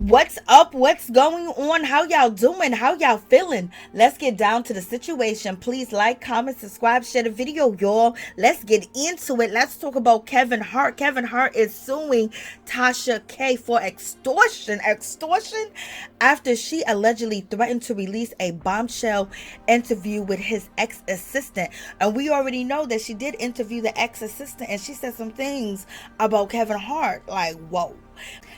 What's up? What's going on? How y'all doing? How y'all feeling? Let's get down to the situation. Please like, comment, subscribe, share the video, y'all. Let's get into it. Let's talk about Kevin Hart. Kevin Hart is suing Tasha K for extortion. Extortion after she allegedly threatened to release a bombshell interview with his ex-assistant. And we already know that she did interview the ex-assistant and she said some things about Kevin Hart. Like, whoa.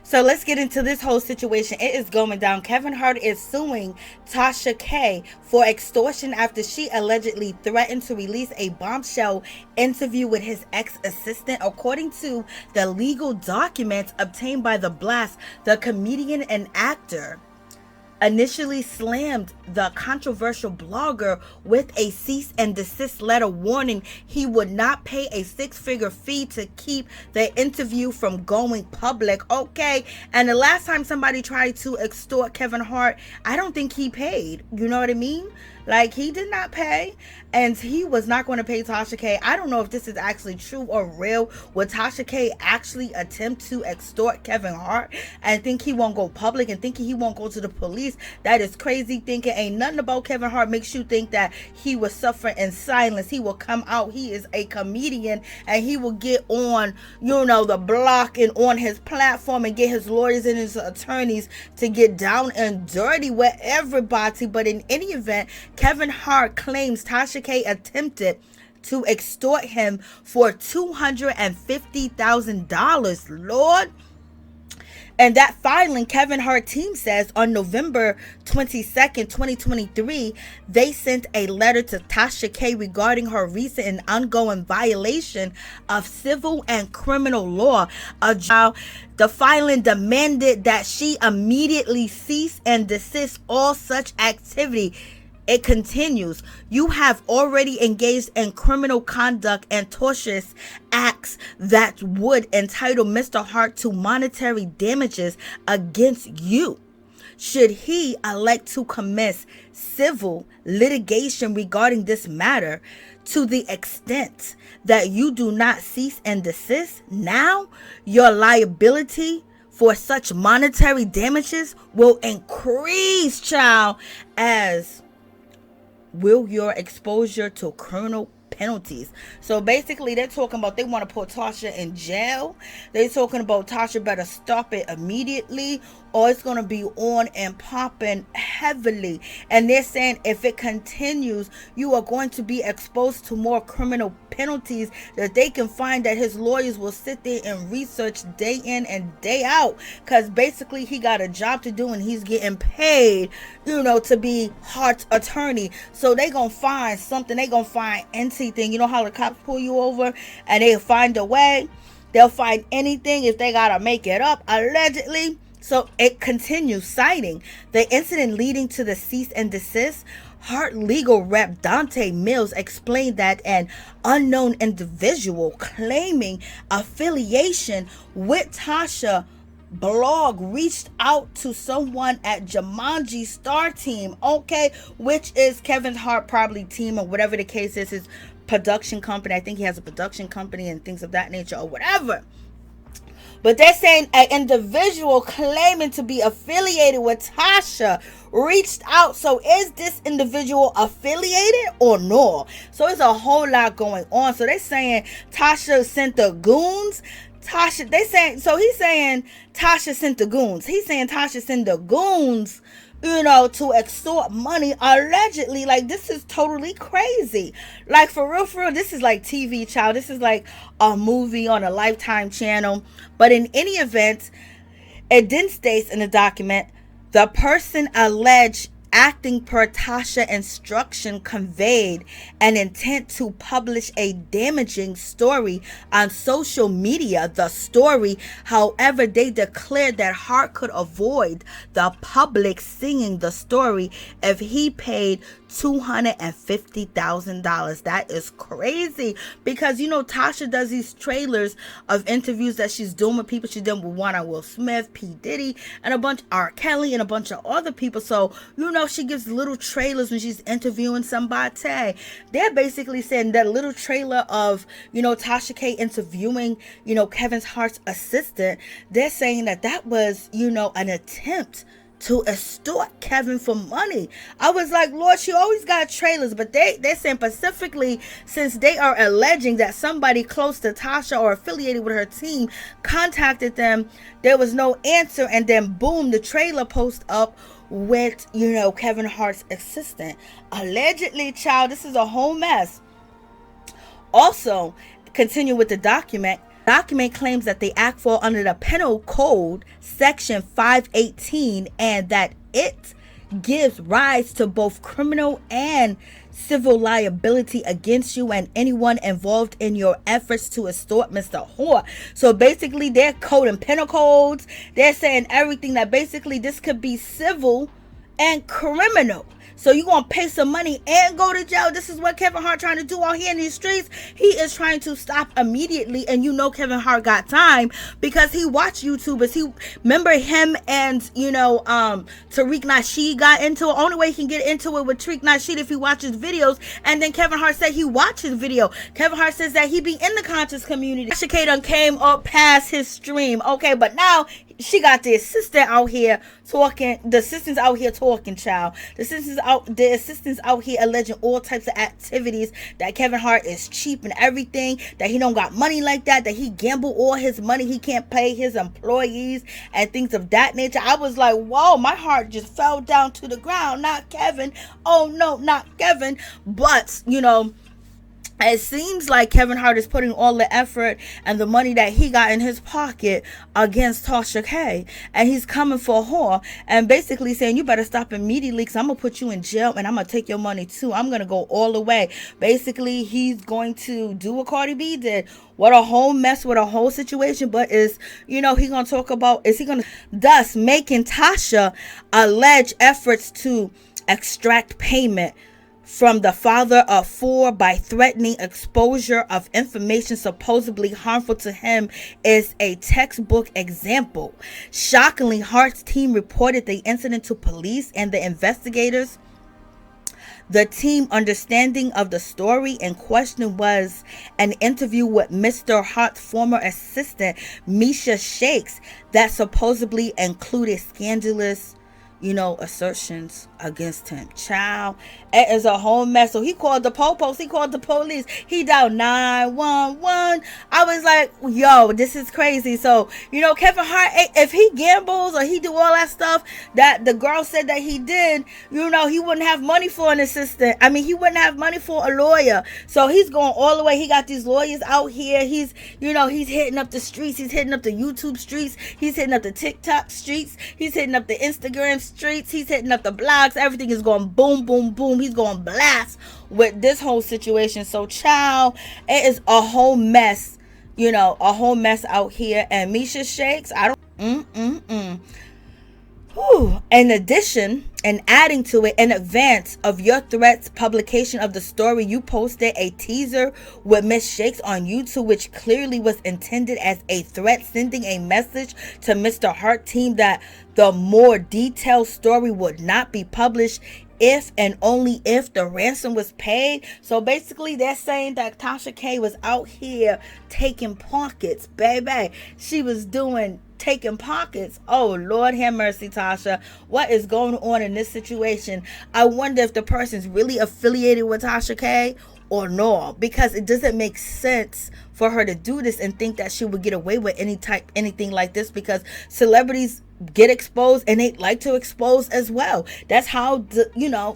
So let's get into this whole situation. It is going down. Kevin Hart is suing Tasha K for extortion after she allegedly threatened to release a bombshell interview with his ex-assistant. According to the legal documents obtained by The Blast, the comedian and actor initially slammed the controversial blogger with a cease and desist letter warning he would not pay a six-figure fee to keep the interview from going public. Okay, and the last time somebody tried to extort Kevin Hart, I don't think he paid. You know what I mean? Like, he did not pay, and he was not going to pay Tasha K. I don't know if this is actually true or real. Would Tasha K actually attempt to extort Kevin Hart and think he won't go public and thinking he won't go to the police? That is crazy thinking. Ain't nothing about Kevin Hart makes you think that he will suffer in silence. He will come out. He is a comedian, and he will get on, the block and on his platform and get his lawyers and his attorneys to get down and dirty with everybody. But in any event, Kevin Hart claims Tasha K attempted to extort him for $250,000. Lord. And that filing, Kevin Hart team says on November 22nd, 2023, they sent a letter to Tasha K regarding her recent and ongoing violation of civil and criminal law. The filing demanded that she immediately cease and desist all such activity. It continues, you have already engaged in criminal conduct and tortious acts that would entitle Mr. Hart to monetary damages against you. Should he elect to commence civil litigation regarding this matter, to the extent that you do not cease and desist now, your liability for such monetary damages will increase, child, as will your exposure to criminal penalties. So basically they're talking about they want to put Tasha in jail. They're talking about Tasha better stop it immediately or it's going to be on and popping heavily. And they're saying if it continues, you are going to be exposed to more criminal penalties that they can find, that his lawyers will sit there and research day in and day out, because basically he got a job to do and he's getting paid, to be Hart's attorney. So they gonna find something. They gonna find anything. You know how the cops pull you over and they find a way? They'll find anything if they gotta make it up, allegedly. So it continues, citing the incident leading to the cease and desist. Hart legal rep Dante Mills explained that an unknown individual claiming affiliation with Tasha blog reached out to someone at Jumanji Star Team, which is Kevin Hart probably team or whatever the case is, his production company. I think he has a production company and things of that nature or whatever. But they're saying an individual claiming to be affiliated with Tasha reached out. So is this individual affiliated or no? So it's a whole lot going on. So they're saying Tasha sent the goons. He's saying Tasha sent the goons. He's saying Tasha sent the goons, to extort money, allegedly. Like, this is totally crazy. Like, for real, this is like TV, child. This is like a movie on a Lifetime channel. But in any event, it then states in the document, the person alleged acting per Tasha instruction conveyed an intent to publish a damaging story on social media. The story, however, they declared that Hart could avoid the public seeing the story if he paid $250,000. That is crazy, because Tasha does these trailers of interviews that she's doing with people. She's done with one on Will Smith, P. Diddy, and a bunch R. Kelly and a bunch of other people. So she gives little trailers when she's interviewing somebody. They're basically saying that little trailer of, Tasha K interviewing, Kevin Hart's assistant. They're saying that was, an attempt to extort Kevin for money. I was like, Lord, she always got trailers, but they're saying specifically, since they are alleging that somebody close to Tasha or affiliated with her team contacted them, there was no answer, and then boom, the trailer post up with, Kevin Hart's assistant. Allegedly, child, this is a whole mess. Also, continue with the document. Document claims that the act fall under the Penal Code Section 518 and that it gives rise to both criminal and civil liability against you and anyone involved in your efforts to extort Mr. Hart. So basically they're coding penal codes. They're saying everything that basically this could be civil and criminal. So you gonna pay some money and go to jail. This is what Kevin Hart trying to do out here in these streets. He is trying to stop immediately, and Kevin Hart got time because he watched YouTubers. He remember him and Tariq Nasheed got into it. Only way he can get into it with Tariq Nasheed if he watches videos. And then Kevin Hart said he watched his video. Kevin Hart says that he be in the conscious community. Tasha K done came up past his stream. Okay, but now she got the assistant out here talking. The assistant's out here talking, child. The assistant's out here alleging all types of activities, that Kevin Hart is cheap and everything, that he don't got money like that he gamble all his money, he can't pay his employees and things of that nature. I was like, whoa, my heart just fell down to the ground. Not Kevin. Oh no, not Kevin. But it seems like Kevin Hart is putting all the effort and the money that he got in his pocket against Tasha K. And he's coming for her and basically saying, you better stop immediately because I'm going to put you in jail and I'm going to take your money too. I'm going to go all the way. Basically, he's going to do what Cardi B did. What a whole mess with a whole situation. But is, he going to talk about, is he going to thus making Tasha allege efforts to extract payment from the father of 4 by threatening exposure of information supposedly harmful to him is a textbook example. Shockingly, Hart's team reported the incident to police and the investigators. The team understanding of the story in question was an interview with Mr. Hart's former assistant, Misha Shakes, that supposedly included scandalous assertions against him. Child, it is a whole mess. So he called the popos, he called the police, he dialed 911. I was like, yo, this is crazy. So Kevin Hart, if he gambles or he do all that stuff that the girl said that he did, he wouldn't have money for an assistant. I mean, he wouldn't have money for a lawyer. So he's going all the way. He got these lawyers out here. He's he's hitting up the streets. He's hitting up the YouTube streets. He's hitting up the TikTok streets. He's hitting up the Instagram streets. He's hitting up the blogs. Everything is going boom, boom, boom. He's going blast with this whole situation. So, child, it is a whole mess, a whole mess out here. And Misha Shakes, I don't. In addition, and adding to it, in advance of your threats publication of the story, you posted a teaser with Miss Shakes on YouTube, which clearly was intended as a threat, sending a message to Mr. Hart team that the more detailed story would not be published if and only if the ransom was paid. So basically they're saying that Tasha K was out here taking pockets, baby. She was taking pockets. Oh, Lord have mercy, Tasha. What is going on in this situation? I wonder if the person's really affiliated with Tasha K or no, because it doesn't make sense for her to do this and think that she would get away with anything like this, because celebrities get exposed and they like to expose as well. That's how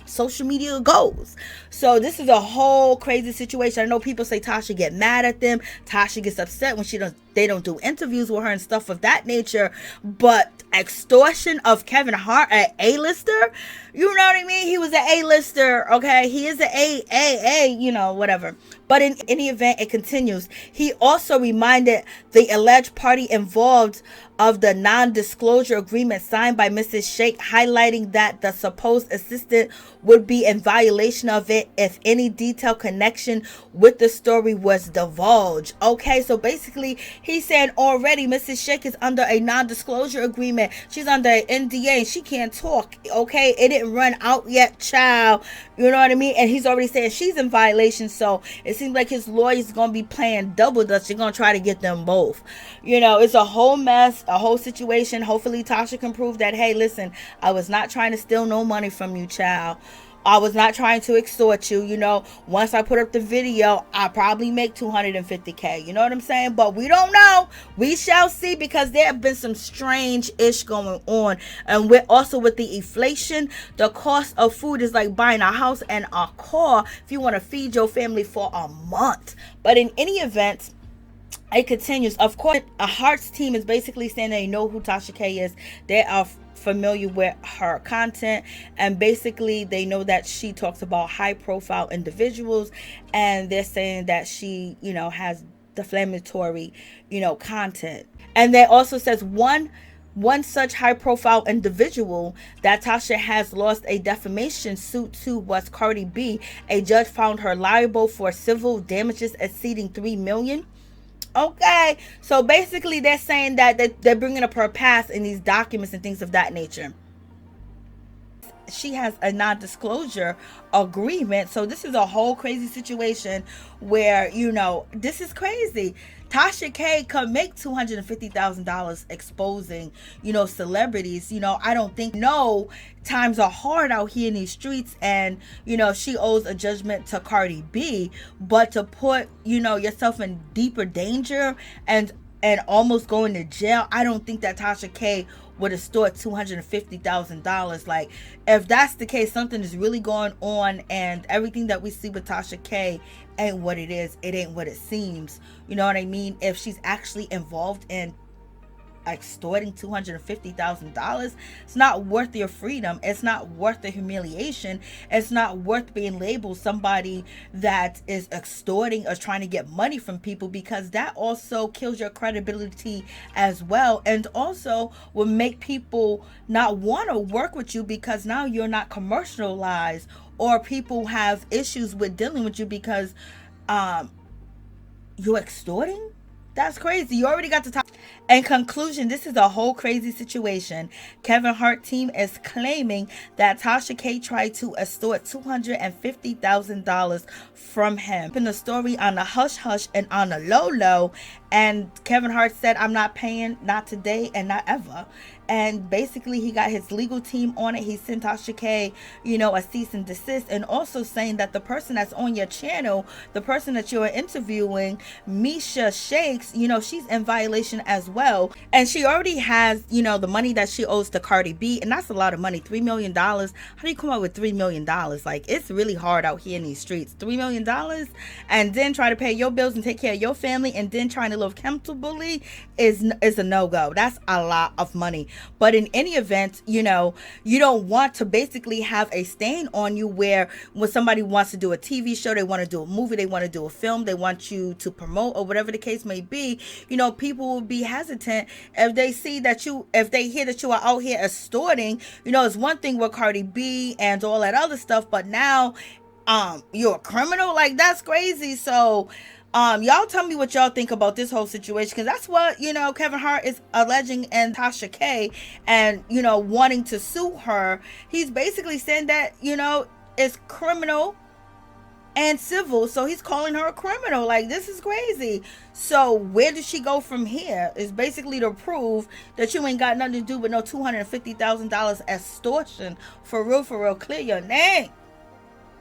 social media goes. So this is a whole crazy situation. I know people say Tasha get mad at them. Tasha gets upset when they don't do interviews with her and stuff of that nature. But extortion of Kevin Hart, an A-lister, you know what I mean? He was an A-lister, okay? He is an A, whatever. But in any event, it continues. He also reminded the alleged party involved of the non-disclosure agreement signed by Mrs. Shake, highlighting that the supposed assistant would be in violation of it if any detailed connection with the story was divulged. Okay, so basically He said already Mrs. Shake is under a non-disclosure agreement. She's under an NDA and she can't talk. Okay, it didn't run out yet, child. You know what I mean? And he's already saying she's in violation. So it seems like his lawyer's gonna be playing double dutch. They're gonna try to get them both. You know, it's a whole mess, a whole situation. Hopefully Tasha can prove that, hey, listen, I was not trying to steal no money from you, child. I was not trying to extort you. You know, once I put up the video, I probably make $250K. You know what I'm saying? But we don't know. We shall see, because there have been some strange ish going on. And we're also with the inflation, the cost of food is like buying a house and a car if you want to feed your family for a month. But in any event, it continues. Of course, a Hart's team is basically saying they know who Tasha K is. They are familiar with her content, and basically they know that she talks about high profile individuals, and they're saying that she, you know, has defamatory, you know, content. And they also says one such high profile individual that Tasha has lost a defamation suit to was Cardi B. A judge found her liable for civil damages exceeding $3 million. Okay, so basically they're saying that they're bringing up her past in these documents and things of that nature. She has a non-disclosure agreement. So this is a whole crazy situation where, you know, this is crazy. Tasha K could make $250,000 exposing, you know, celebrities. You know, I don't think, no, times are hard out here in these streets, and, you know, she owes a judgment to Cardi B, but to put, you know, yourself in deeper danger and almost going to jail, I don't think that Tasha K would extort $250,000. Like, if that's the case, something is really going on, and everything that we see with Tasha K ain't what it is. It ain't what it seems. You know what I mean? If she's actually involved in extorting $250,000, it's not worth your freedom. It's not worth the humiliation. It's not worth being labeled somebody that is extorting or trying to get money from people, because that also kills your credibility as well, and also will make people not want to work with you, because now you're not commercialized, or people have issues with dealing with you because you're extorting. That's crazy. You already got the top. In conclusion, this is a whole crazy situation. Kevin Hart team is claiming that Tasha K tried to extort $250,000 from him. In the story on the hush hush and on the low low, and Kevin Hart said, I'm not paying, not today and not ever. And basically he got his legal team on it. He sent Tasha K, you know, a cease and desist, and also saying that the person that's on your channel, the person that you're interviewing, Misha Shakes, you know, she's in violation as well. And she already has, you know, the money that she owes to Cardi B, and that's a lot of money. $3 million. How do you come up with $3 million? Like, it's really hard out here in these streets. $3 million, and then try to pay your bills and take care of your family, and then trying to live comfortably is a no-go. That's a lot of money. But in any event, you know, you don't want to basically have a stain on you where when somebody wants to do a TV show, they want to do a movie, they want to do a film, they want you to promote, or whatever the case may be, you know, people will be hesitant if they see that if they hear that you are out here extorting. You know, it's one thing with Cardi B and all that other stuff, but now you're a criminal. Like, that's crazy. So y'all tell me what y'all think about this whole situation, because that's what, you know, Kevin Hart is alleging, and Tasha K, and, you know, wanting to sue her. He's basically saying that, you know, it's criminal and civil, so he's calling her a criminal. Like, this is crazy. So where does she go from here? It's basically to prove that you ain't got nothing to do with no $250,000 extortion. For real, clear your name.